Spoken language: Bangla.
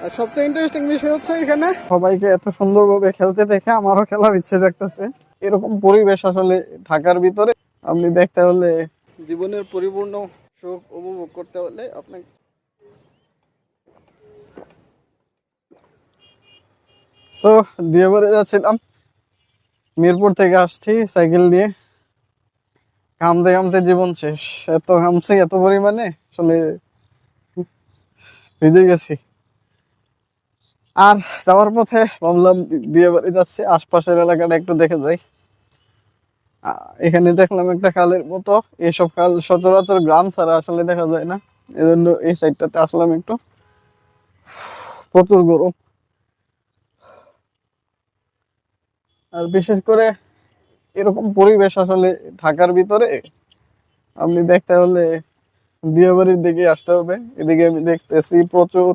আর সবচেয়ে ইন্টারেস্টিং বিষয় হচ্ছে এখানে সবাইকে এত সুন্দরভাবে খেলতে দেখে আমারও খেলার ইচ্ছে জাগতেছে। এরকম পরিবেশ আসলে ঢাকার ভিতরে আপনি দেখতে হলে, জীবনের পরিপূর্ণ সুখ উপভোগ করতে হলে আপনাকে সো দিয়ে বেড়ে যাচ্ছিলাম, মিরপুর থেকে আসছি সাইকেল দিয়ে, ঘামতে ঘামতে জীবন শেষ। এত ঘামছি এত পরিমাণে আসলে ভিজে গেছি। আর যাওয়ার পথে ভাবলাম দিয়ে বাড়ি যাচ্ছে, আশপাশের এলাকাটা একটু দেখে যাই। এখানে দেখলাম একটা খালের মতো, এইসব খাল সচরাচর গ্রাম ছাড়া আসলে দেখা যায় না, এজন্য এই সাইডটাতে আসলাম একটু। প্রচুর গরম, আর বিশেষ করে এরকম পরিবেশ আসলে ঢাকার ভিতরে আপনি দেখতে হলে দিয়াবাড়ির দিকে আসতে হবে। এদিকে আমি দেখতেছি প্রচুর